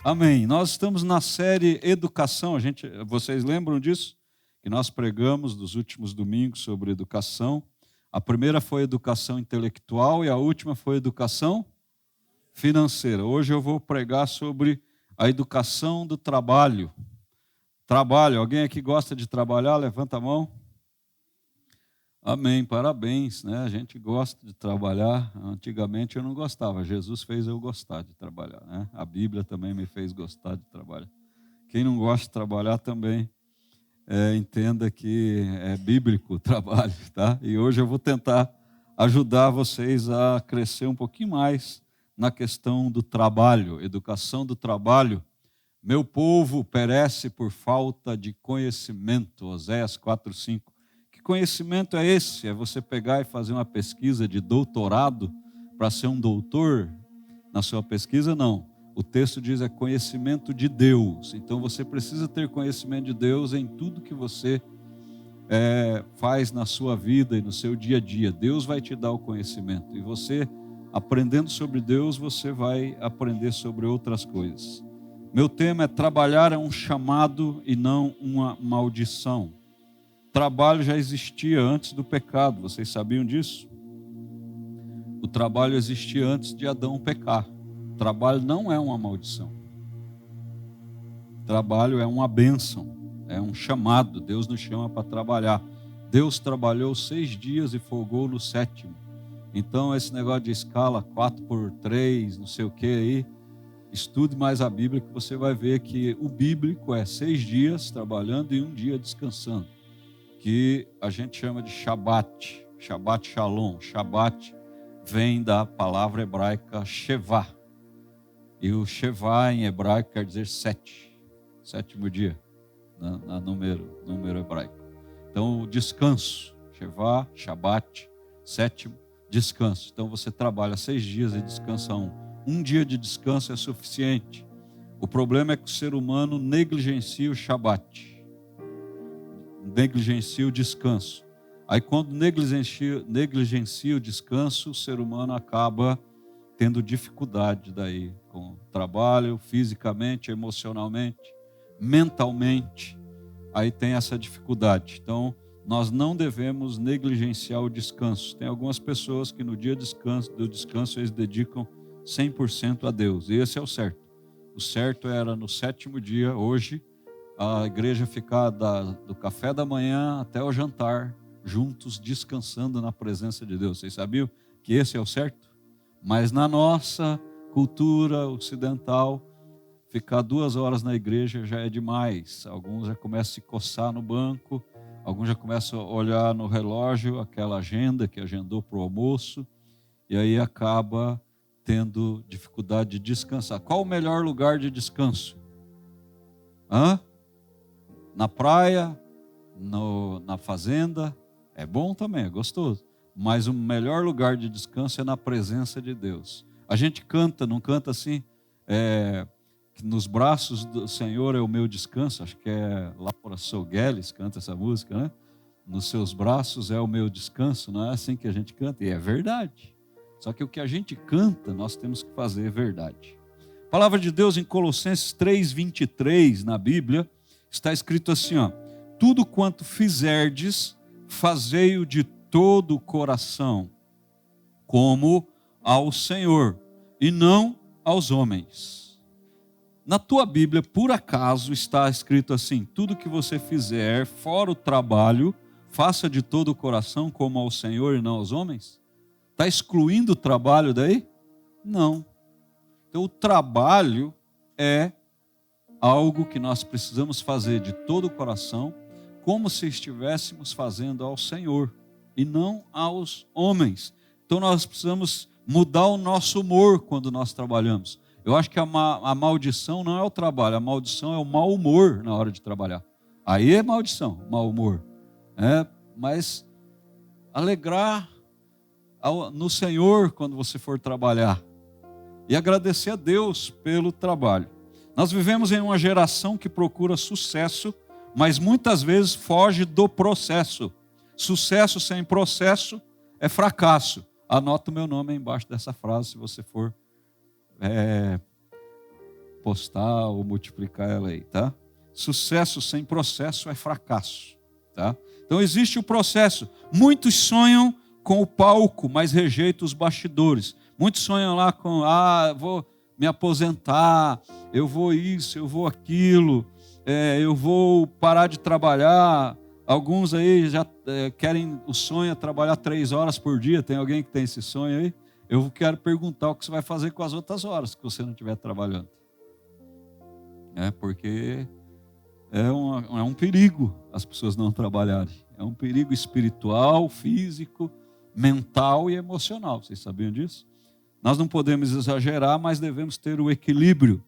Amém. Nós estamos na série Educação. Vocês lembram disso? Que nós pregamos nos últimos domingos sobre educação. A primeira foi educação intelectual e a última foi educação financeira. Hoje eu vou pregar sobre a educação do trabalho. Trabalho. Alguém aqui gosta de trabalhar? Levanta a mão. Amém, parabéns, né? A gente gosta de trabalhar. Antigamente eu não gostava, Jesus fez eu gostar de trabalhar, né? A Bíblia também me fez gostar de trabalhar. Quem não gosta de trabalhar também entenda que é bíblico o trabalho, tá? E hoje eu vou tentar ajudar vocês a crescer um pouquinho mais na questão do trabalho, educação do trabalho. Meu povo perece por falta de conhecimento, Oséias 4:5. Conhecimento é esse? É você pegar e fazer uma pesquisa de doutorado para ser um doutor na sua pesquisa? Não. O texto diz é conhecimento de Deus. Então você precisa ter conhecimento de Deus em tudo que você faz na sua vida e no seu dia a dia. Deus vai te dar o conhecimento. E você, aprendendo sobre Deus, você vai aprender sobre outras coisas. Meu tema é trabalhar é um chamado e não uma maldição. Trabalho já existia antes do pecado, vocês sabiam disso? O trabalho existia antes de Adão pecar. O trabalho não é uma maldição. O trabalho é uma bênção, é um chamado. Deus nos chama para trabalhar. Deus trabalhou 6 dias e folgou no 7º. Então esse negócio de escala 4x3, não sei o que aí, estude mais a Bíblia que você vai ver que o bíblico é 6 dias trabalhando e 1 dia descansando. Que a gente chama de Shabat, Shabat Shalom. Shabat vem da palavra hebraica Shevá. E o Shevá em hebraico quer dizer 7, 7º dia, na número hebraico. Então o descanso, Shevá, Shabat, 7º, descanso. Então você trabalha 6 dias e descansa 1. 1 dia de descanso é suficiente. O problema é que o ser humano negligencia o Shabat. Negligencia o descanso. Aí quando negligencia o descanso, o ser humano acaba tendo dificuldade daí com o trabalho, fisicamente, emocionalmente, mentalmente. Aí tem essa dificuldade. Então, nós não devemos negligenciar o descanso. Tem algumas pessoas que no dia do descanso eles dedicam 100% a Deus. E esse é o certo. O certo era no 7º dia, hoje, a igreja ficar do café da manhã até o jantar, juntos, descansando na presença de Deus. Vocês sabiam que esse é o certo? Mas na nossa cultura ocidental, ficar 2 horas na igreja já é demais. Alguns já começam a se coçar no banco, alguns já começam a olhar no relógio, aquela agenda que agendou para o almoço, e aí acaba tendo dificuldade de descansar. Qual o melhor lugar de descanso? Na praia, na fazenda, é bom também, é gostoso. Mas o melhor lugar de descanso é na presença de Deus. A gente canta, não canta assim, que nos braços do Senhor é o meu descanso, acho que é Laura Sougueles canta essa música, né? Nos seus braços é o meu descanso, não é assim que a gente canta? E é verdade. Só que o que a gente canta, nós temos que fazer verdade. A palavra de Deus em Colossenses 3:23 na Bíblia, está escrito assim, tudo quanto fizerdes, fazei-o de todo o coração, como ao Senhor, e não aos homens. Na tua Bíblia, por acaso, está escrito assim, tudo que você fizer, fora o trabalho, faça de todo o coração, como ao Senhor e não aos homens? Está excluindo o trabalho daí? Não. Então o trabalho é algo que nós precisamos fazer de todo o coração, como se estivéssemos fazendo ao Senhor e não aos homens. Então nós precisamos mudar o nosso humor quando nós trabalhamos. Eu acho que a maldição não é o trabalho, a maldição é o mau humor na hora de trabalhar. Aí é maldição, mau humor. Mas alegrar no Senhor quando você for trabalhar e agradecer a Deus pelo trabalho. Nós vivemos em uma geração que procura sucesso, mas muitas vezes foge do processo. Sucesso sem processo é fracasso. Anota o meu nome aí embaixo dessa frase, se você for postar ou multiplicar ela aí, tá? Sucesso sem processo é fracasso, tá? Então existe o processo. Muitos sonham com o palco, mas rejeitam os bastidores. Muitos sonham lá com, vou me aposentar, eu vou isso, eu vou aquilo, eu vou parar de trabalhar. Alguns aí já querem, o sonho é trabalhar 3 horas por dia. Tem alguém que tem esse sonho aí? Eu quero perguntar o que você vai fazer com as outras horas que você não estiver trabalhando. Porque é um perigo as pessoas não trabalharem. É um perigo espiritual, físico, mental e emocional. Vocês sabiam disso? Nós não podemos exagerar, mas devemos ter o equilíbrio.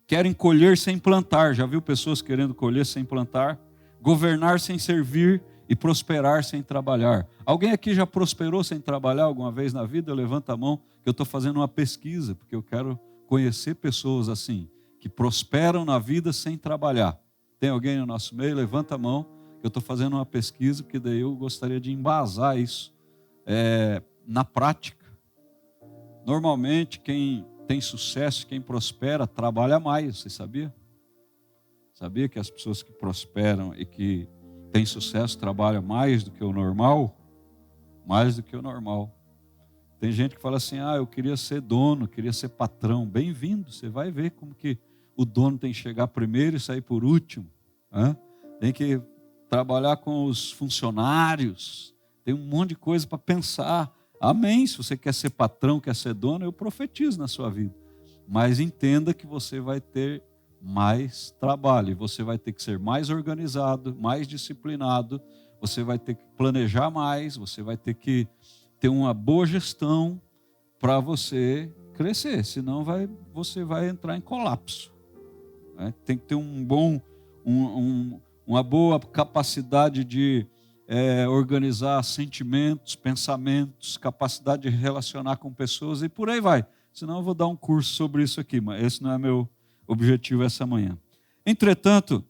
Querem colher sem plantar. Já viu pessoas querendo colher sem plantar? Governar sem servir e prosperar sem trabalhar. Alguém aqui já prosperou sem trabalhar alguma vez na vida? Levanta a mão, que eu estou fazendo uma pesquisa, porque eu quero conhecer pessoas assim, que prosperam na vida sem trabalhar. Tem alguém no nosso meio? Levanta a mão, que eu estou fazendo uma pesquisa, porque daí eu gostaria de embasar isso na prática. Normalmente, quem tem sucesso, quem prospera, trabalha mais, você sabia? Sabia que as pessoas que prosperam e que têm sucesso trabalham mais do que o normal? Mais do que o normal. Tem gente que fala assim, eu queria ser dono, queria ser patrão. Bem-vindo, você vai ver como que o dono tem que chegar primeiro e sair por último. Tem que trabalhar com os funcionários. Tem um monte de coisa para pensar. Amém, se você quer ser patrão, quer ser dono, eu profetizo na sua vida. Mas entenda que você vai ter mais trabalho, você vai ter que ser mais organizado, mais disciplinado, você vai ter que planejar mais, você vai ter que ter uma boa gestão para você crescer, senão você vai entrar em colapso. Tem que ter uma boa capacidade de organizar sentimentos, pensamentos, capacidade de relacionar com pessoas e por aí vai. Senão eu vou dar um curso sobre isso aqui, mas esse não é meu objetivo essa manhã. Entretanto,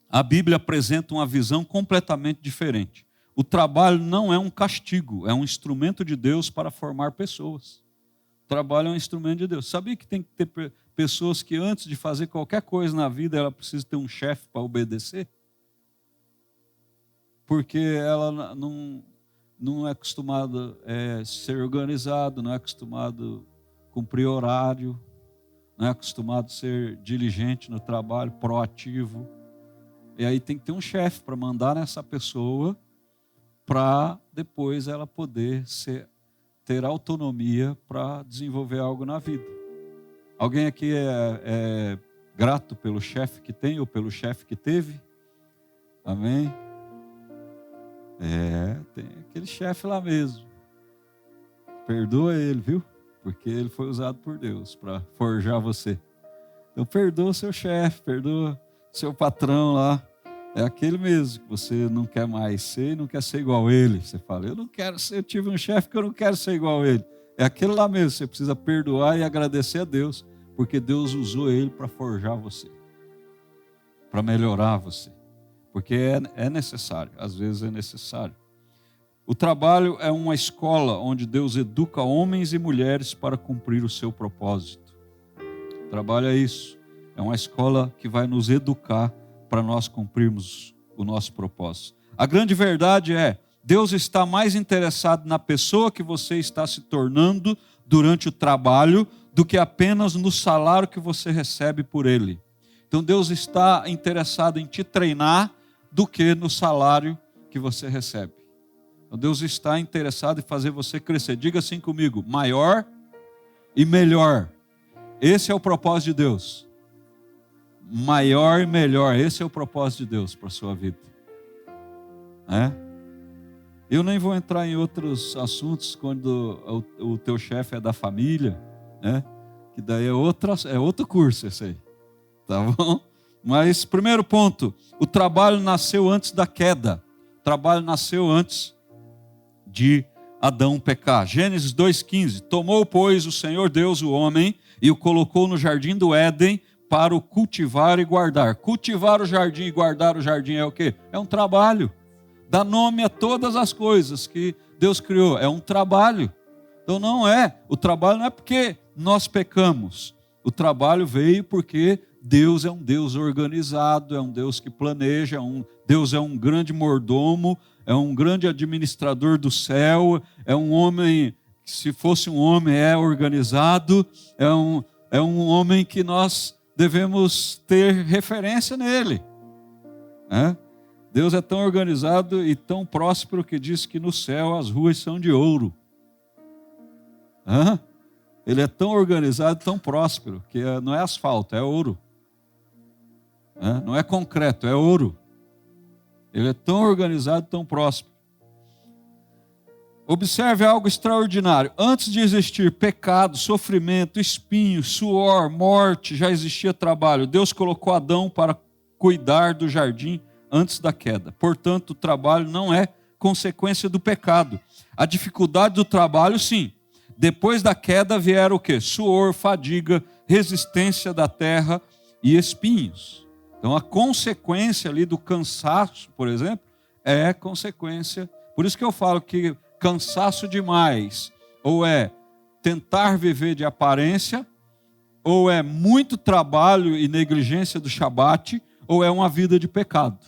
a Bíblia apresenta uma visão completamente diferente. O trabalho não é um castigo, é um instrumento de Deus para formar pessoas. O trabalho é um instrumento de Deus. Sabia que tem que ter pessoas que antes de fazer qualquer coisa na vida, ela precisa ter um chefe para obedecer? Porque ela não é acostumada a ser organizada, não é acostumada a cumprir horário, não é acostumado a ser diligente no trabalho, proativo. E aí tem que ter um chefe para mandar nessa pessoa para depois ela poder ter autonomia para desenvolver algo na vida. Alguém aqui é grato pelo chefe que tem ou pelo chefe que teve? Amém? Tem aquele chefe lá mesmo. Perdoa ele, viu? Porque ele foi usado por Deus para forjar você. Então perdoa o seu chefe, perdoa o seu patrão lá. É aquele mesmo que você não quer mais ser e não quer ser igual a ele. Você fala, eu tive um chefe que eu não quero ser igual a ele. É aquele lá mesmo, você precisa perdoar e agradecer a Deus, porque Deus usou ele para forjar você, para melhorar você. Porque é necessário, às vezes é necessário. O trabalho é uma escola onde Deus educa homens e mulheres para cumprir o seu propósito. O trabalho é isso. É uma escola que vai nos educar para nós cumprirmos o nosso propósito. A grande verdade é, Deus está mais interessado na pessoa que você está se tornando durante o trabalho do que apenas no salário que você recebe por ele. Então Deus está interessado em te treinar do que no salário que você recebe. Deus está interessado em fazer você crescer. Diga assim comigo, maior e melhor. Esse é o propósito de Deus. Maior e melhor. Esse é o propósito de Deus para a sua vida. Eu nem vou entrar em outros assuntos quando o teu chefe é da família, que daí é outro curso esse aí. Tá bom? Mas, primeiro ponto, o trabalho nasceu antes da queda. O trabalho nasceu antes de Adão pecar. Gênesis 2,15. Tomou, pois, o Senhor Deus o homem e o colocou no jardim do Éden para o cultivar e guardar. Cultivar o jardim e guardar o jardim é o quê? É um trabalho. Dá nome a todas as coisas que Deus criou. É um trabalho. Então o trabalho não é porque nós pecamos. O trabalho veio porque Deus é um Deus organizado, é um Deus que planeja, Deus é um grande mordomo, é um grande administrador do céu, é um homem, se fosse um homem, é organizado, é um homem que nós devemos ter referência nele. Deus é tão organizado e tão próspero que diz que no céu as ruas são de ouro. Ele é tão organizado, tão próspero, que não é asfalto, é ouro. Não é concreto, é ouro. Ele é tão organizado, tão próspero. Observe algo extraordinário. Antes de existir pecado, sofrimento, espinho, suor, morte, já existia trabalho. Deus colocou Adão para cuidar do jardim antes da queda. Portanto, o trabalho não é consequência do pecado. A dificuldade do trabalho, sim. Depois da queda vieram o quê? Suor, fadiga, resistência da terra e espinhos. Então, a consequência ali do cansaço, por exemplo, é consequência. Por isso que eu falo que cansaço demais, ou é tentar viver de aparência, ou é muito trabalho e negligência do Shabat, ou é uma vida de pecado.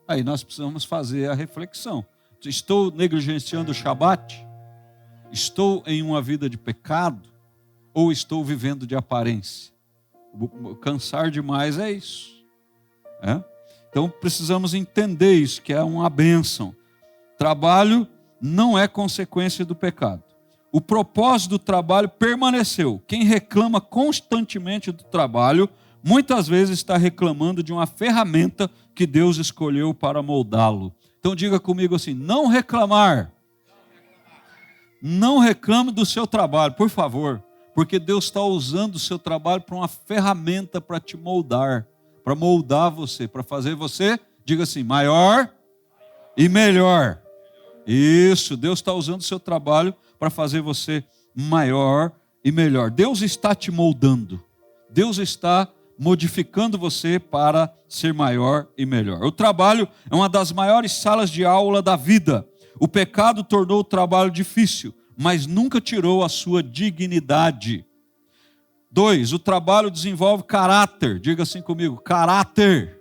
Aí nós precisamos fazer a reflexão. Estou negligenciando o Shabat? Estou em uma vida de pecado? Ou estou vivendo de aparência? Cansar demais é isso. Então precisamos entender isso, que é uma bênção. Trabalho não é consequência do pecado. O propósito do trabalho permaneceu. Quem reclama constantemente do trabalho, muitas vezes está reclamando de uma ferramenta que Deus escolheu para moldá-lo. Então diga comigo assim, não reclamar. Não reclame do seu trabalho, por favor. Porque Deus está usando o seu trabalho para uma ferramenta para te moldar. Para moldar você, para fazer você, diga assim, maior e melhor. Isso, Deus está usando o seu trabalho para fazer você maior e melhor. Deus está te moldando. Deus está modificando você para ser maior e melhor. O trabalho é uma das maiores salas de aula da vida. O pecado tornou o trabalho difícil, mas nunca tirou a sua dignidade. 2, o trabalho desenvolve caráter. Diga assim comigo, caráter.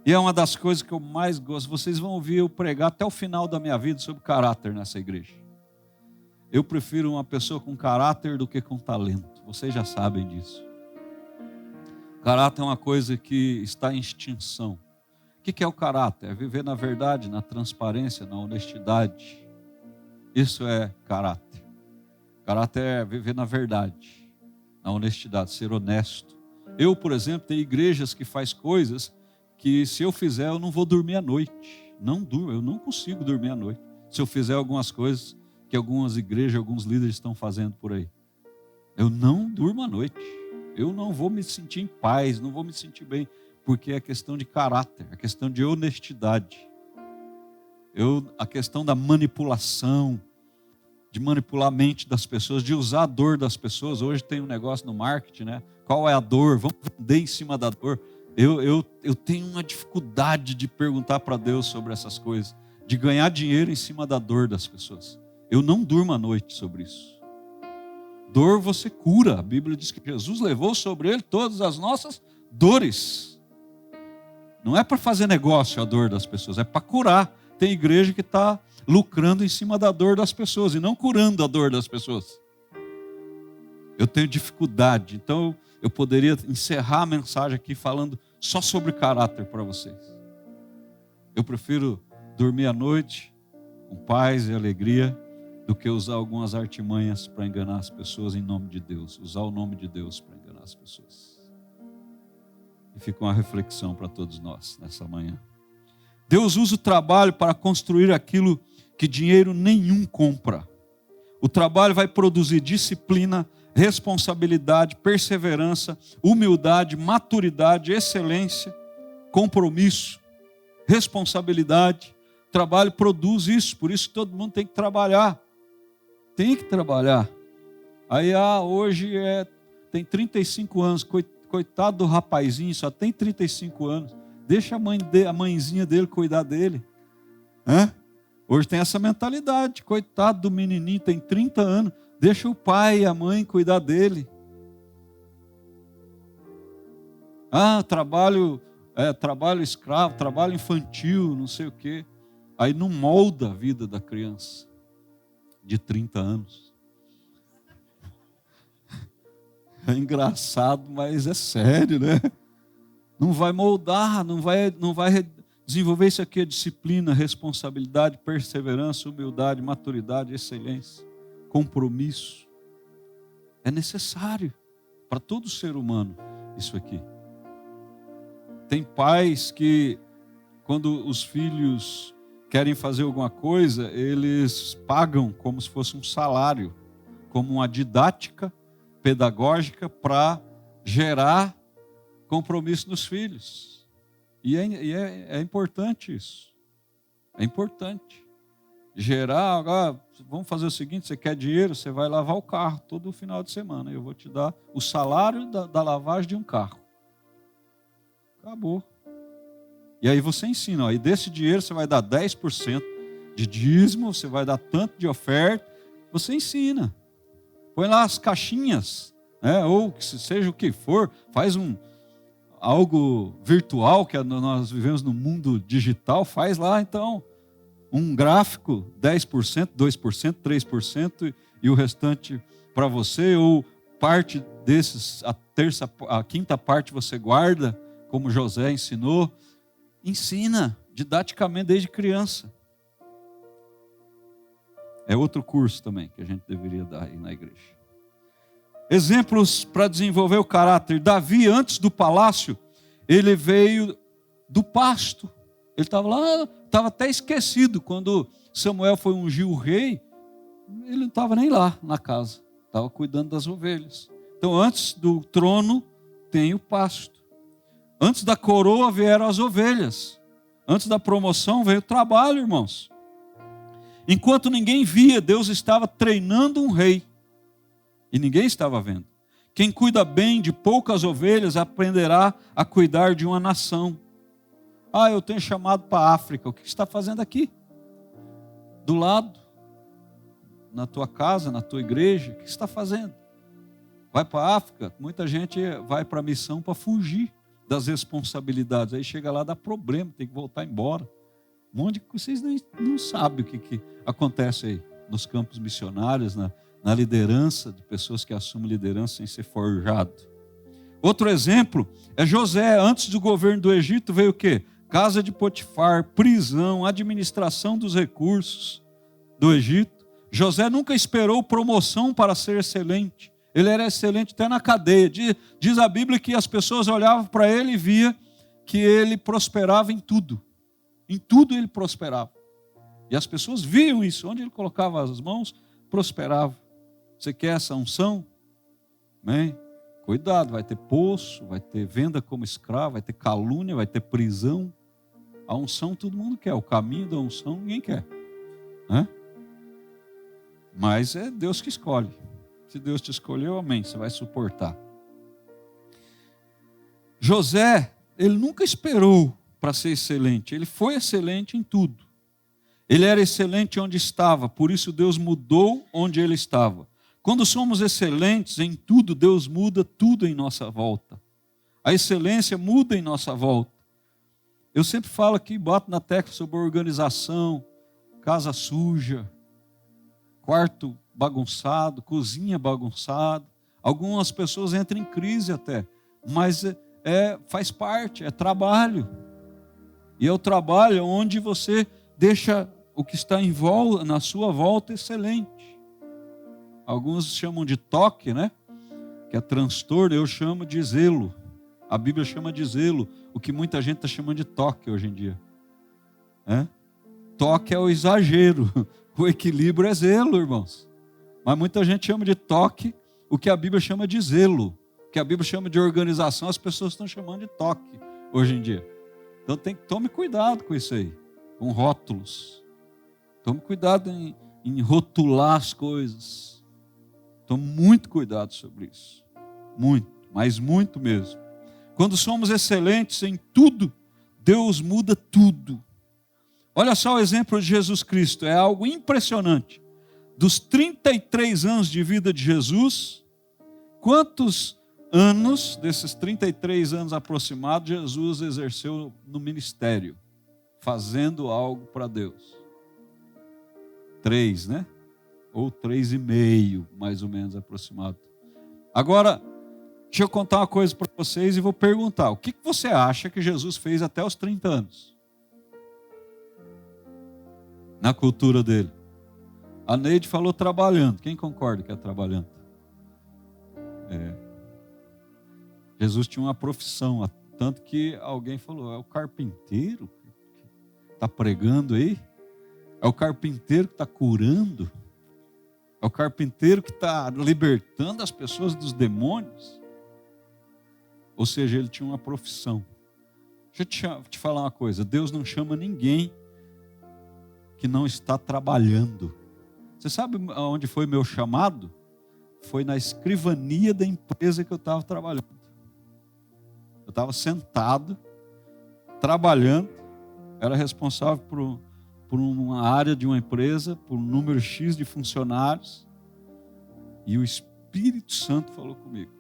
E é uma das coisas que eu mais gosto. Vocês vão ouvir eu pregar até o final da minha vida sobre caráter nessa igreja. Eu prefiro uma pessoa com caráter do que com talento. Vocês já sabem disso. Caráter é uma coisa que está em extinção. O que é o caráter? É viver na verdade, na transparência, na honestidade. Isso é caráter. Caráter é viver na verdade, na honestidade, ser honesto. Eu, por exemplo, tenho igrejas que faz coisas que se eu fizer eu não vou dormir à noite. Não durmo, eu não consigo dormir à noite. Se eu fizer algumas coisas que algumas igrejas, alguns líderes estão fazendo por aí. Eu não durmo à noite. Eu não vou me sentir em paz, não vou me sentir bem, porque é questão de caráter, é questão de honestidade. A questão da manipulação, de manipular a mente das pessoas, de usar a dor das pessoas. Hoje tem um negócio no marketing, né? Qual é a dor? Vamos vender em cima da dor. Eu tenho uma dificuldade de perguntar para Deus sobre essas coisas, de ganhar dinheiro em cima da dor das pessoas. Eu não durmo à noite sobre isso. Dor você cura. A Bíblia diz que Jesus levou sobre ele todas as nossas dores. Não é para fazer negócio a dor das pessoas, é para curar. Tem igreja que está lucrando em cima da dor das pessoas e não curando a dor das pessoas. Eu tenho dificuldade, então eu poderia encerrar a mensagem aqui falando só sobre caráter para vocês. Eu prefiro dormir à noite com paz e alegria do que usar algumas artimanhas para enganar as pessoas em nome de Deus. Usar o nome de Deus para enganar as pessoas. E fica uma reflexão para todos nós nessa manhã. Deus usa o trabalho para construir aquilo que dinheiro nenhum compra. O trabalho vai produzir disciplina, responsabilidade, perseverança, humildade, maturidade, excelência, compromisso, responsabilidade. O trabalho produz isso, por isso todo mundo tem que trabalhar. Tem que trabalhar. Aí, hoje tem 35 anos, coitado do rapazinho, só tem 35 anos. Deixa a mãezinha dele cuidar dele. Hoje tem essa mentalidade, coitado do menininho, tem 30 anos. Deixa o pai e a mãe cuidar dele. trabalho escravo, trabalho infantil, não sei o quê. Aí não molda a vida da criança de 30 anos. É engraçado, mas é sério, né? Não vai moldar, não vai desenvolver isso aqui, a disciplina, responsabilidade, perseverança, humildade, maturidade, excelência, compromisso. É necessário para todo ser humano isso aqui. Tem pais que, quando os filhos querem fazer alguma coisa, eles pagam como se fosse um salário, como uma didática pedagógica para gerar compromisso nos filhos. E é importante isso. É importante. Gerar, agora, vamos fazer o seguinte, você quer dinheiro, você vai lavar o carro todo final de semana. Eu vou te dar o salário da lavagem de um carro. Acabou. E aí você ensina, e desse dinheiro você vai dar 10% de dízimo, você vai dar tanto de oferta, você ensina. Põe lá as caixinhas, né? Ou seja o que for, faz algo virtual, que nós vivemos no mundo digital, faz lá então um gráfico, 10%, 2%, 3% e o restante para você, ou parte desses, a quinta parte você guarda, como José ensinou. Ensina didaticamente desde criança. É outro curso também que a gente deveria dar aí na igreja. Exemplos para desenvolver o caráter. Davi, antes do palácio, ele veio do pasto. Ele estava lá, estava até esquecido. Quando Samuel foi ungir o rei, ele não estava nem lá na casa. Estava cuidando das ovelhas. Então, antes do trono, tem o pasto. Antes da coroa vieram as ovelhas. Antes da promoção veio o trabalho, irmãos. Enquanto ninguém via, Deus estava treinando um rei. E ninguém estava vendo. Quem cuida bem de poucas ovelhas aprenderá a cuidar de uma nação. Eu tenho chamado para a África. O que você está fazendo aqui? Do lado. Na tua casa, na tua igreja. O que você está fazendo? Vai para a África. Muita gente vai para a missão para fugir das responsabilidades. Aí chega lá, dá problema, tem que voltar embora. Um monte de coisa. Vocês não sabem o que acontece aí nos campos missionários, na liderança, de pessoas que assumem liderança sem ser forjado. Outro exemplo é José. Antes do governo do Egito veio o quê? Casa de Potifar, prisão, administração dos recursos do Egito. José nunca esperou promoção para ser excelente. Ele era excelente até na cadeia. Diz a Bíblia que as pessoas olhavam para ele e via que ele prosperava em tudo. Em tudo ele prosperava. E as pessoas viam isso. Onde ele colocava as mãos, prosperava. Você quer essa unção? Amém? Cuidado, vai ter poço, vai ter venda como escravo, vai ter calúnia, vai ter prisão. A unção todo mundo quer. O caminho da unção ninguém quer. Né? Mas é Deus que escolhe. Se Deus te escolheu, amém, você vai suportar. José, ele nunca esperou para ser excelente. Ele foi excelente em tudo. Ele era excelente onde estava, por isso Deus mudou onde ele estava. Quando somos excelentes em tudo, Deus muda tudo em nossa volta. A excelência muda em nossa volta. Eu sempre falo aqui, bato na tecla sobre organização, casa suja, quarto bagunçado, cozinha bagunçada. Algumas pessoas entram em crise até, mas faz parte, é trabalho. E é o trabalho onde você deixa o que está na sua volta excelente. Alguns chamam de toque, né? Que é transtorno, eu chamo de zelo. A Bíblia chama de zelo, o que muita gente está chamando de toque hoje em dia. Toque é o exagero, o equilíbrio é zelo, irmãos. Mas muita gente chama de toque o que a Bíblia chama de zelo. O que a Bíblia chama de organização, as pessoas estão chamando de toque hoje em dia. Então tome cuidado com isso aí, com rótulos. Tome cuidado em rotular as coisas. Tome muito cuidado sobre isso. Muito, mas muito mesmo. Quando somos excelentes em tudo, Deus muda tudo. Olha só o exemplo de Jesus Cristo, é algo impressionante. Dos 33 anos de vida de Jesus, quantos anos, desses 33 anos aproximados, Jesus exerceu no ministério, fazendo algo para Deus. 3, né? Ou 3,5, mais ou menos aproximado. Agora, deixa eu contar uma coisa para vocês e vou perguntar: o que você acha que Jesus fez até os 30 anos? Na cultura dele. A Neide falou trabalhando. Quem concorda que é trabalhando? Jesus tinha uma profissão, tanto que alguém falou: é o carpinteiro que está pregando aí? É o carpinteiro que está curando? É o carpinteiro que está libertando as pessoas dos demônios? Ou seja, ele tinha uma profissão. Deixa eu te falar uma coisa: Deus não chama ninguém que não está trabalhando. Você sabe onde foi meu chamado? Foi na escrivania da empresa que eu estava trabalhando. Eu estava sentado, trabalhando, era responsável por uma área de uma empresa, por um número X de funcionários, e o Espírito Santo falou comigo,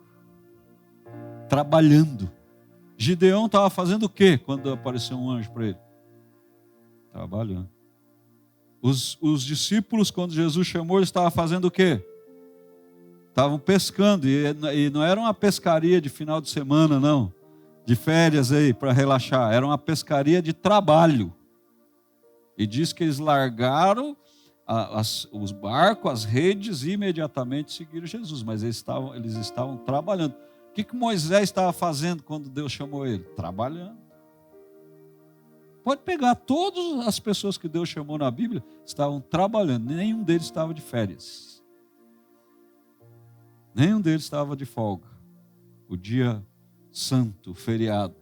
trabalhando. Gideão estava fazendo o quê quando apareceu um anjo para ele? Trabalhando. Os discípulos, quando Jesus chamou, eles estavam fazendo o quê? Estavam pescando, e não era uma pescaria de final de semana, não, de férias aí para relaxar, era uma pescaria de trabalho. E diz que eles largaram os barcos, as redes, e imediatamente seguiram Jesus, mas eles estavam trabalhando. O que Moisés estava fazendo quando Deus chamou ele? Trabalhando. Pode pegar todas as pessoas que Deus chamou na Bíblia, estavam trabalhando, nenhum deles estava de férias. Nenhum deles estava de folga. O dia santo, o feriado.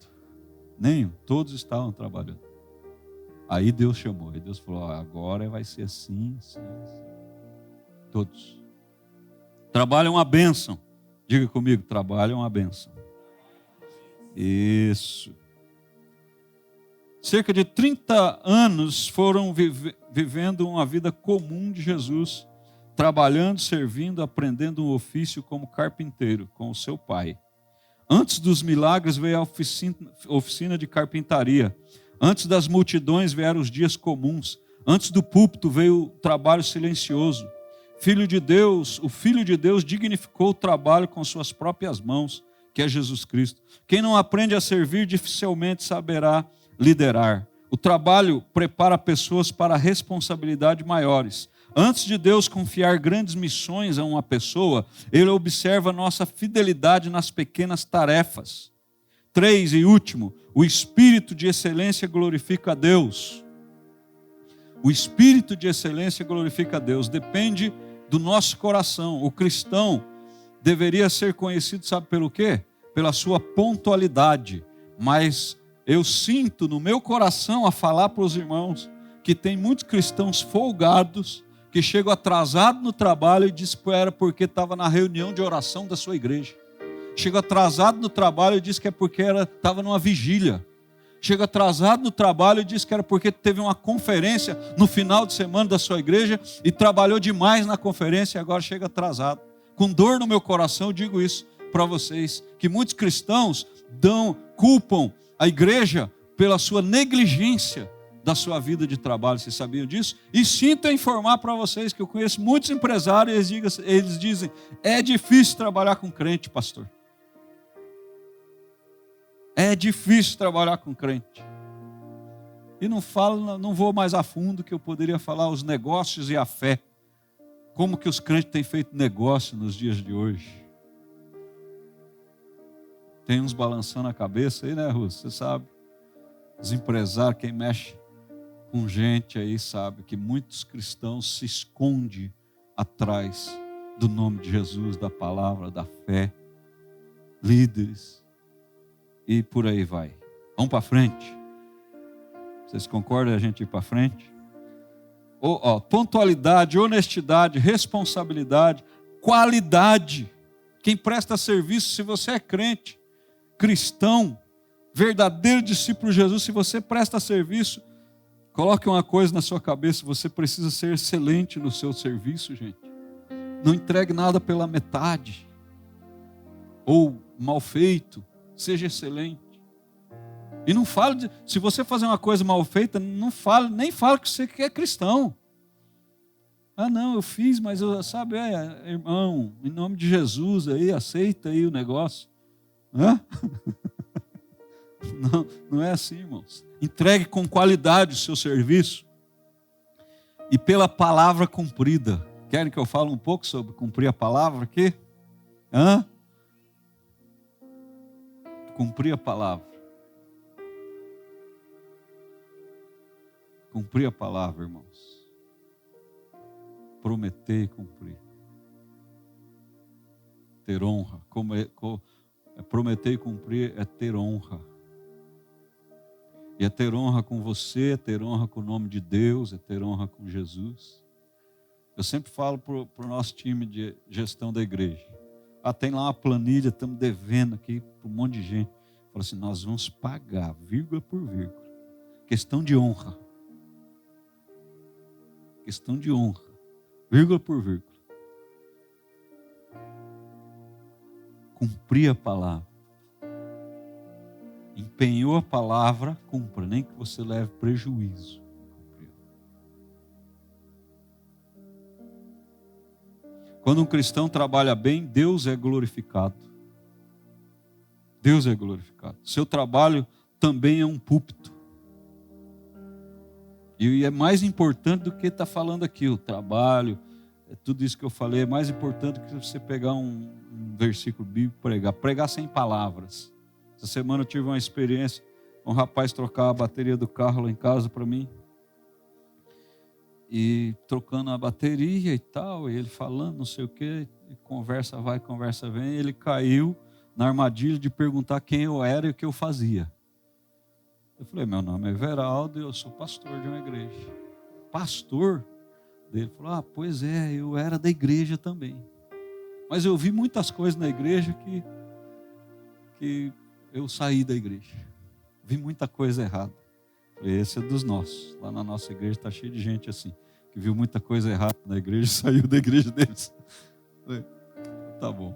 Nenhum, todos estavam trabalhando. Aí Deus chamou, aí Deus falou: agora vai ser assim, assim, assim. Todos. Trabalho é uma bênção. Diga comigo, trabalho é uma bênção. Isso. Cerca de 30 anos foram vivendo uma vida comum de Jesus, trabalhando, servindo, aprendendo um ofício como carpinteiro com o seu pai. Antes dos milagres veio a oficina de carpintaria. Antes das multidões vieram os dias comuns. Antes do púlpito veio o trabalho silencioso. O Filho de Deus dignificou o trabalho com suas próprias mãos, que é Jesus Cristo. Quem não aprende a servir dificilmente saberá liderar. O trabalho prepara pessoas para responsabilidades maiores. Antes de Deus confiar grandes missões a uma pessoa, Ele observa nossa fidelidade nas pequenas tarefas. 3 e último, o espírito de excelência glorifica a Deus. O espírito de excelência glorifica a Deus. Depende do nosso coração. O cristão deveria ser conhecido, sabe pelo quê? Pela sua pontualidade. Mas eu sinto no meu coração a falar para os irmãos que tem muitos cristãos folgados que chegam atrasados no trabalho e dizem que era porque estava na reunião de oração da sua igreja. Chega atrasado no trabalho e diz que é porque estava numa vigília. Chega atrasado no trabalho e diz que era porque teve uma conferência no final de semana da sua igreja e trabalhou demais na conferência e agora chega atrasado. Com dor no meu coração eu digo isso para vocês, que muitos cristãos culpam a igreja pela sua negligência da sua vida de trabalho. Vocês sabiam disso? E sinto informar para vocês que eu conheço muitos empresários, eles dizem: é difícil trabalhar com crente, pastor. É difícil trabalhar com crente. E não vou mais a fundo, que eu poderia falar os negócios e a fé. Como que os crentes têm feito negócio nos dias de hoje. Tem uns balançando a cabeça aí, né, Russo? Você sabe. Os empresários, quem mexe com gente aí, sabe que muitos cristãos se escondem atrás do nome de Jesus, da palavra, da fé. Líderes. E por aí vai. Vamos para frente. Vocês concordam a gente ir para frente? Pontualidade, honestidade, responsabilidade, qualidade. Quem presta serviço, se você é crente, cristão, verdadeiro discípulo de Jesus, se você presta serviço, coloque uma coisa na sua cabeça: você precisa ser excelente no seu serviço, gente. Não entregue nada pela metade. ou mal feito, seja excelente. E não fale, se você fazer uma coisa mal feita, nem fale que você é cristão. Ah, não, eu fiz, mas sabe, irmão, em nome de Jesus aí, aceita aí o negócio. Hã? Não é assim, irmãos. Entregue com qualidade o seu serviço e pela palavra cumprida. Querem que eu fale um pouco sobre cumprir a palavra aqui? Hã? Cumprir a palavra. Cumprir a palavra, irmãos. Prometer e cumprir. Ter honra. Prometer e cumprir é ter honra. E é ter honra com você, é ter honra com o nome de Deus, é ter honra com Jesus. Eu sempre falo para o nosso time de gestão da igreja. Tem lá uma planilha, estamos devendo aqui para um monte de gente. Falo assim, nós vamos pagar, vírgula por vírgula. Questão de honra. Questão de honra. Vírgula por vírgula. Cumprir a palavra. Empenhou a palavra, cumpra, nem que você leve prejuízo. Quando um cristão trabalha bem, Deus é glorificado. Deus é glorificado. Seu trabalho também é um púlpito. E é mais importante do que está falando aqui, o trabalho, tudo isso que eu falei, é mais importante do que você pegar um versículo bíblico e pregar. Pregar sem palavras. Essa semana eu tive uma experiência, um rapaz trocar a bateria do carro lá em casa para mim. E trocando a bateria e tal, e ele falando não sei o quê, e conversa vai, conversa vem, ele caiu na armadilha de perguntar quem eu era e o que eu fazia. Eu falei, meu nome é Everaldo e eu sou pastor de uma igreja. Pastor? Ele falou, pois é, eu era da igreja também. Mas eu vi muitas coisas na igreja que eu saí da igreja. Vi muita coisa errada. Esse é dos nossos. Lá na nossa igreja está cheio de gente assim, que viu muita coisa errada na igreja e saiu da igreja deles. Falei, tá bom.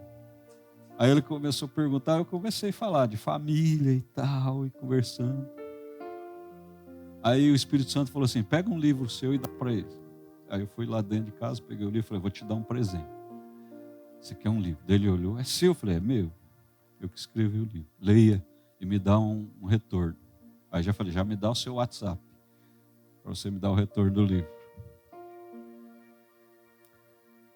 Aí ele começou a perguntar, eu comecei a falar de família e tal, e conversando. Aí o Espírito Santo falou assim, pega um livro seu e dá para ele. Aí eu fui lá dentro de casa, peguei o livro e falei, vou te dar um presente. Você quer um livro? Daí ele olhou, é seu? Eu falei, é meu. Eu que escrevi o livro. Leia e me dá um retorno. Aí já falei, já me dá o seu WhatsApp, para você me dar o retorno do livro.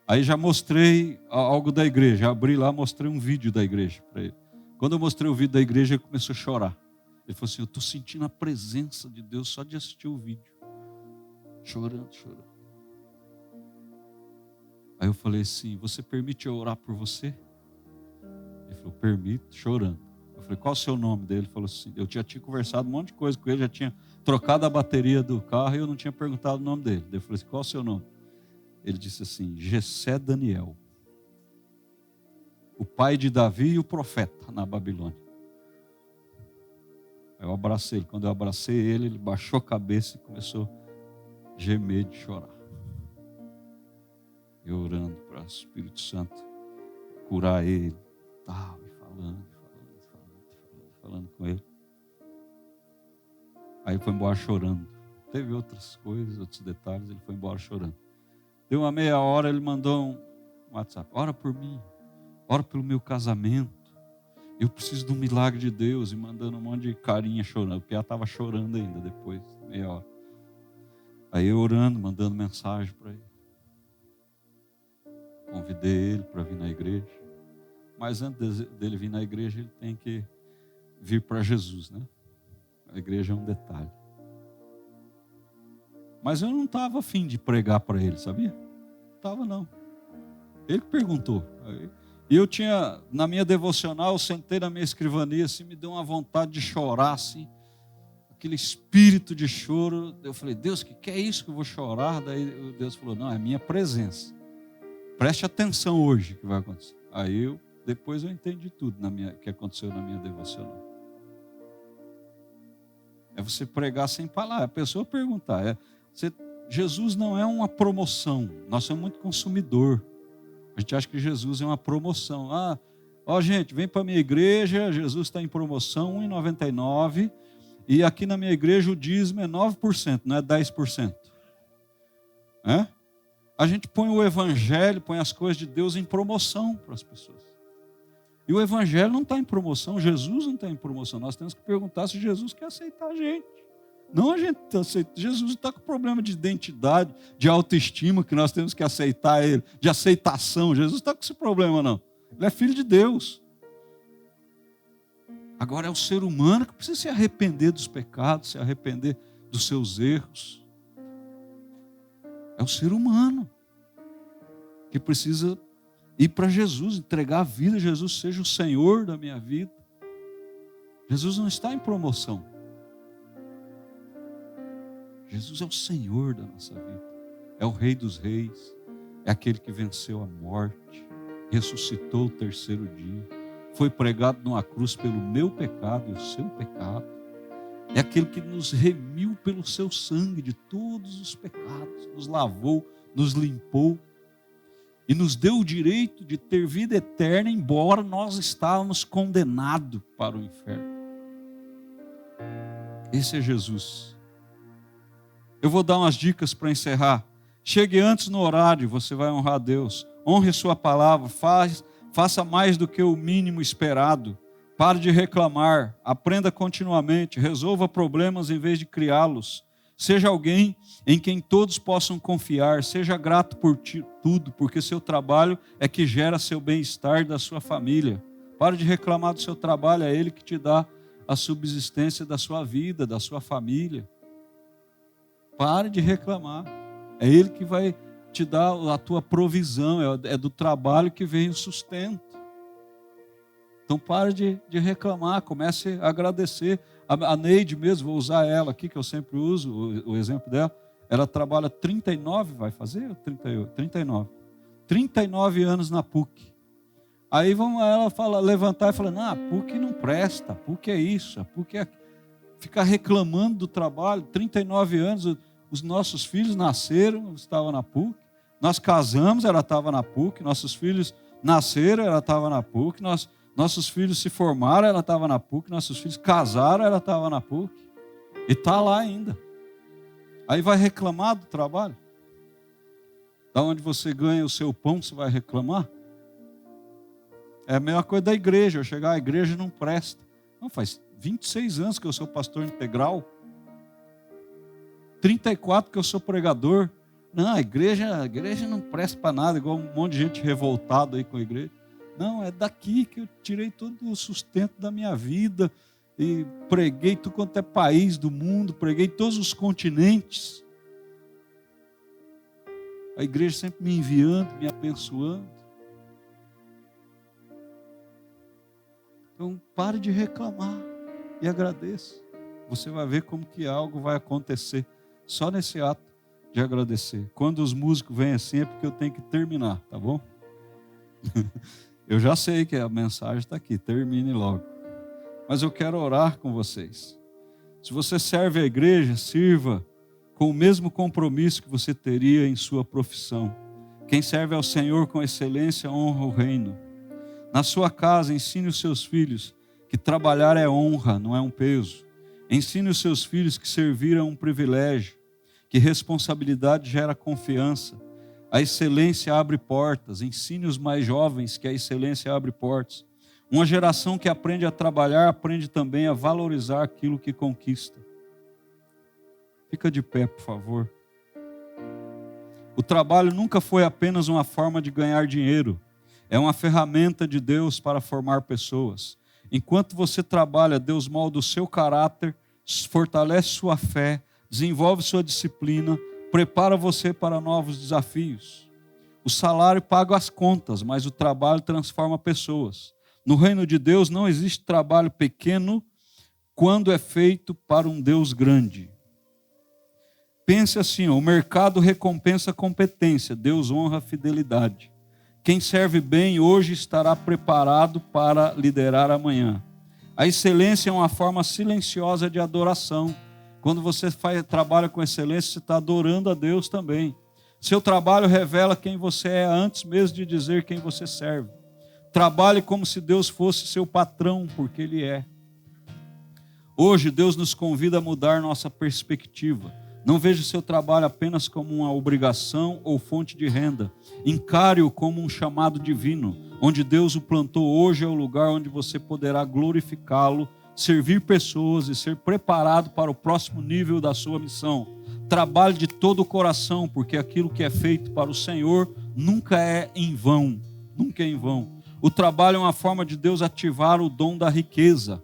Aí já mostrei algo da igreja, abri lá, mostrei um vídeo da igreja para ele. Quando eu mostrei o vídeo da igreja, ele começou a chorar. Ele falou assim, eu estou sentindo a presença de Deus só de assistir o vídeo. Chorando. Aí eu falei assim, você permite eu orar por você? Ele falou, permito, chorando. Eu falei, qual é o seu nome dele? Ele falou assim, eu já tinha conversado um monte de coisa com ele, já tinha trocado a bateria do carro e eu não tinha perguntado o nome dele. Eu falei assim, qual é o seu nome? Ele disse assim, Jessé Daniel, o pai de Davi e o profeta na Babilônia. Aí eu abracei ele, quando eu abracei ele baixou a cabeça e começou a gemer de chorar. Eu orando para o Espírito Santo curar ele, tal, e falando com ele. Aí foi embora chorando. Teve outras coisas, outros detalhes, ele foi embora chorando. Deu uma meia hora, ele mandou um WhatsApp. Ora por mim, ora pelo meu casamento. Eu preciso de um milagre de Deus. E mandando um monte de carinha chorando, porque ela estava chorando ainda depois, meia hora. Aí eu orando, mandando mensagem para ele. Convidei ele para vir na igreja. Mas antes dele vir na igreja, ele tem que vir para Jesus, né? A igreja é um detalhe. Mas eu não estava afim de pregar para ele, sabia? Não estava não. Ele que perguntou. E eu tinha, na minha devocional, eu sentei na minha escrivania, assim, me deu uma vontade de chorar, assim. Aquele espírito de choro. Eu falei, Deus, que é isso que eu vou chorar? Daí Deus falou, não, é minha presença. Preste atenção hoje que vai acontecer. Aí depois eu entendi tudo que aconteceu na minha devocional. É você pregar sem palavra. A pessoa perguntar. Jesus não é uma promoção. Nós somos muito consumidor. A gente acha que Jesus é uma promoção. Ó, gente, vem para a minha igreja, Jesus está em promoção, R$1,99, e aqui na minha igreja o dízimo é 9%, não é 10%. É? A gente põe o evangelho, põe as coisas de Deus em promoção para as pessoas. E o evangelho não está em promoção, Jesus não está em promoção. Nós temos que perguntar se Jesus quer aceitar a gente. Não a gente aceita. Jesus está com problema de identidade, de autoestima, que nós temos que aceitar ele, de aceitação. Jesus está com esse problema, não. Ele é filho de Deus. Agora é o ser humano que precisa se arrepender dos pecados, se arrepender dos seus erros. É o ser humano que precisa ir para Jesus, entregar a vida. Jesus seja o Senhor da minha vida. Jesus não está em promoção. Jesus é o Senhor da nossa vida. É o Rei dos Reis. É aquele que venceu a morte, ressuscitou o terceiro dia, foi pregado numa cruz pelo meu pecado e o seu pecado. É aquele que nos remiu pelo seu sangue de todos os pecados, nos lavou, nos limpou e nos deu o direito de ter vida eterna, embora nós estávamos condenados para o inferno. Esse é Jesus. Eu vou dar umas dicas para encerrar. Chegue antes no horário, você vai honrar a Deus. Honre sua palavra, faça mais do que o mínimo esperado. Pare de reclamar, aprenda continuamente, resolva problemas em vez de criá-los. Seja alguém em quem todos possam confiar, seja grato por tudo, porque seu trabalho é que gera seu bem-estar da sua família. Pare de reclamar do seu trabalho, é ele que te dá a subsistência da sua vida, da sua família. Pare de reclamar, é ele que vai te dar a tua provisão, é do trabalho que vem o sustento. Então pare de reclamar, comece a agradecer. A Neide mesmo, vou usar ela aqui, que eu sempre uso o exemplo dela. Ela trabalha 39, vai fazer? 38, 39. 39 anos na PUC. Aí ela levantar e falar, não, a PUC não presta, a PUC é isso, a PUC é... Ficar reclamando do trabalho, 39 anos, os nossos filhos nasceram, estavam na PUC. Nós casamos, ela estava na PUC. Nossos filhos nasceram, ela estava na PUC. Nossos filhos se formaram, ela estava na PUC. Nossos filhos casaram, ela estava na PUC. E está lá ainda. Aí vai reclamar do trabalho? Da onde você ganha o seu pão, você vai reclamar? É a mesma coisa da igreja. Eu chegar, a igreja não presta. Não, faz 26 anos que eu sou pastor integral. 34 que eu sou pregador. Não, a igreja não presta para nada, igual um monte de gente revoltado aí com a igreja. Não, é daqui que eu tirei todo o sustento da minha vida e preguei tudo quanto é país do mundo, preguei todos os continentes. A igreja sempre me enviando, me abençoando. Então pare de reclamar e agradeça. Você vai ver como que algo vai acontecer só nesse ato de agradecer. Quando os músicos vêm assim é porque eu tenho que terminar, tá bom? Eu já sei que a mensagem está aqui, termine logo. Mas eu quero orar com vocês. Se você serve a igreja, sirva com o mesmo compromisso que você teria em sua profissão. Quem serve ao Senhor com excelência honra o reino. Na sua casa, ensine os seus filhos que trabalhar é honra, não é um peso. Ensine os seus filhos que servir é um privilégio, que responsabilidade gera confiança. A excelência abre portas. Ensine os mais jovens que a excelência abre portas. Uma geração que aprende a trabalhar, aprende também a valorizar aquilo que conquista. Fica de pé, por favor. O trabalho nunca foi apenas uma forma de ganhar dinheiro. É uma ferramenta de Deus para formar pessoas. Enquanto você trabalha, Deus molda o seu caráter, fortalece sua fé, desenvolve sua disciplina, prepara você para novos desafios. O salário paga as contas, mas o trabalho transforma pessoas. No reino de Deus não existe trabalho pequeno quando é feito para um Deus grande. Pense assim, o mercado recompensa a competência, Deus honra a fidelidade. Quem serve bem hoje estará preparado para liderar amanhã. A excelência é uma forma silenciosa de adoração. Quando você trabalha com excelência, você está adorando a Deus também. Seu trabalho revela quem você é antes mesmo de dizer quem você serve. Trabalhe como se Deus fosse seu patrão, porque Ele é. Hoje Deus nos convida a mudar nossa perspectiva. Não veja o seu trabalho apenas como uma obrigação ou fonte de renda. Encare-o como um chamado divino. Onde Deus o plantou hoje é o lugar onde você poderá glorificá-lo, servir pessoas e ser preparado para o próximo nível da sua missão. Trabalhe de todo o coração, porque aquilo que é feito para o Senhor nunca é em vão. Nunca é em vão. O trabalho é uma forma de Deus ativar o dom da riqueza.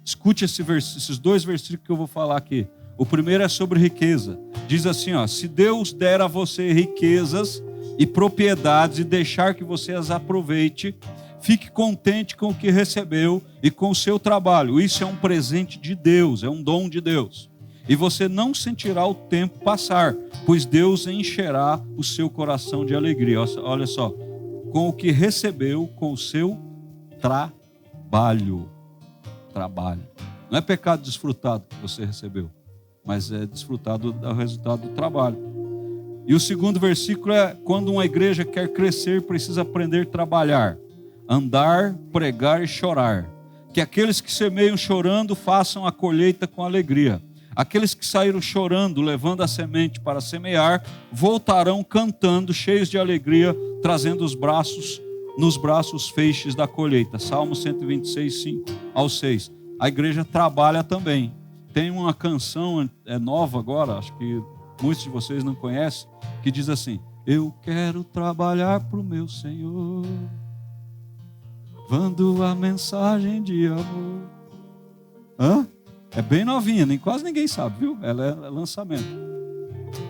Escute esses dois versículos que eu vou falar aqui. O primeiro é sobre riqueza. Diz assim, se Deus der a você riquezas e propriedades e deixar que você as aproveite, fique contente com o que recebeu e com o seu trabalho. Isso é um presente de Deus, é um dom de Deus. E você não sentirá o tempo passar, pois Deus encherá o seu coração de alegria. Olha só, com o que recebeu, com o seu trabalho. Não é pecado desfrutar do que você recebeu, mas é desfrutar do resultado do trabalho. E o segundo versículo é: quando uma igreja quer crescer, precisa aprender a trabalhar, andar, pregar e chorar. Que aqueles que semeiam chorando façam a colheita com alegria. Aqueles que saíram chorando, levando a semente para semear, voltarão cantando, cheios de alegria, trazendo nos braços feixes da colheita. Salmo 126, 5 ao 6. A igreja trabalha também. Tem uma canção nova agora, acho que muitos de vocês não conhecem, que diz assim: eu quero trabalhar para o meu Senhor, levando a mensagem de amor. É bem novinha, quase ninguém sabe, viu? Ela é lançamento.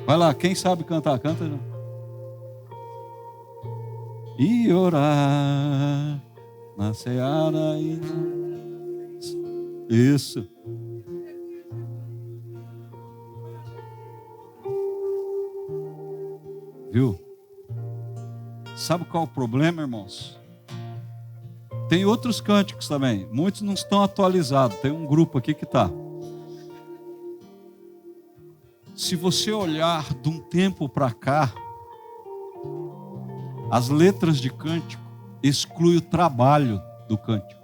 Vai lá, quem sabe cantar, canta. E orar na seara e isso. Viu? Sabe qual é o problema, irmãos? Tem outros cânticos também. Muitos não estão atualizados. Tem um grupo aqui que está. Se você olhar de um tempo para cá, as letras de cântico excluem o trabalho do cântico.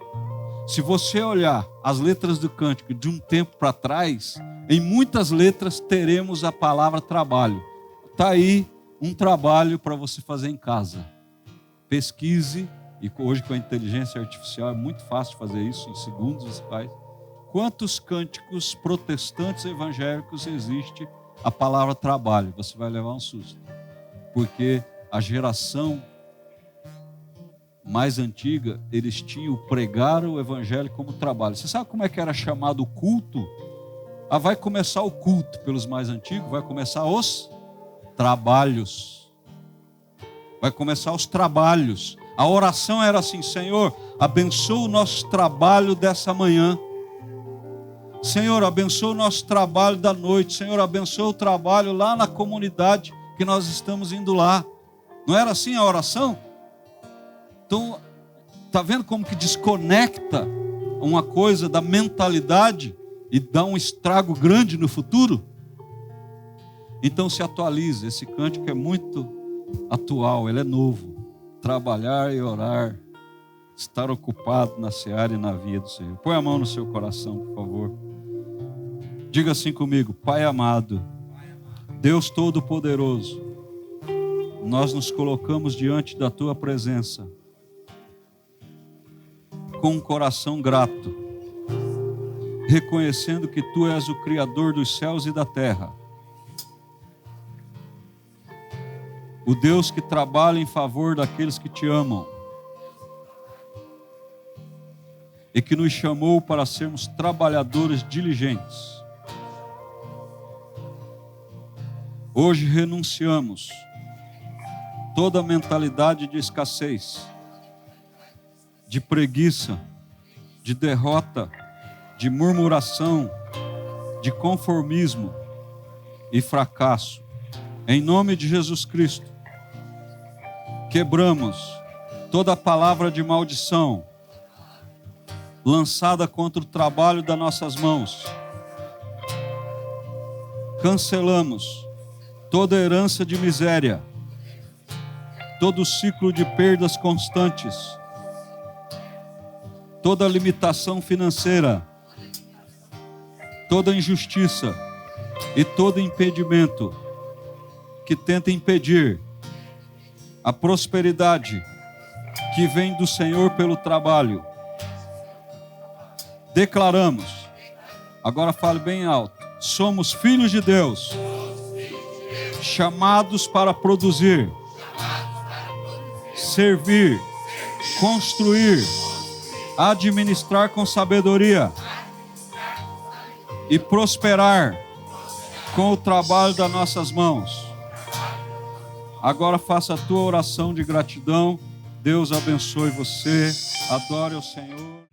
Se você olhar as letras do cântico de um tempo para trás, em muitas letras teremos a palavra trabalho. Está aí um trabalho para você fazer em casa. Pesquise. E hoje com a inteligência artificial é muito fácil fazer isso, em segundos você faz. Quantos cânticos protestantes evangélicos existe a palavra trabalho? Você vai levar um susto. Porque a geração mais antiga, eles tinham pregar o evangelho como trabalho. Você sabe como é que era chamado o culto? Vai começar o culto pelos mais antigos, vai começar os trabalhos. Vai começar os trabalhos. A oração era assim: Senhor, abençoa o nosso trabalho dessa manhã. Senhor, abençoa o nosso trabalho da noite. Senhor, abençoa o trabalho lá na comunidade que nós estamos indo lá. Não era assim a oração? Então, está vendo como que desconecta uma coisa da mentalidade e dá um estrago grande no futuro? Então se atualize. Esse cântico é muito atual, ele é novo. Trabalhar e orar, estar ocupado na seara e na via do Senhor. Põe a mão no seu coração, por favor. Diga assim comigo: Pai amado, Deus Todo-Poderoso, nós nos colocamos diante da Tua presença com um coração grato, reconhecendo que Tu és o Criador dos céus e da terra, o Deus que trabalha em favor daqueles que Te amam e que nos chamou para sermos trabalhadores diligentes. Hoje renunciamos toda mentalidade de escassez, de preguiça, de derrota, de murmuração, de conformismo e fracasso. Em nome de Jesus Cristo, quebramos toda palavra de maldição lançada contra o trabalho das nossas mãos. Cancelamos toda herança de miséria, todo ciclo de perdas constantes toda limitação financeira, toda injustiça e todo impedimento que tenta impedir a prosperidade que vem do Senhor pelo trabalho. Declaramos, agora fale bem alto, somos filhos de Deus, chamados para produzir, servir, construir, administrar com sabedoria e prosperar com o trabalho das nossas mãos. Agora faça a tua oração de gratidão. Deus abençoe você. Adore o Senhor.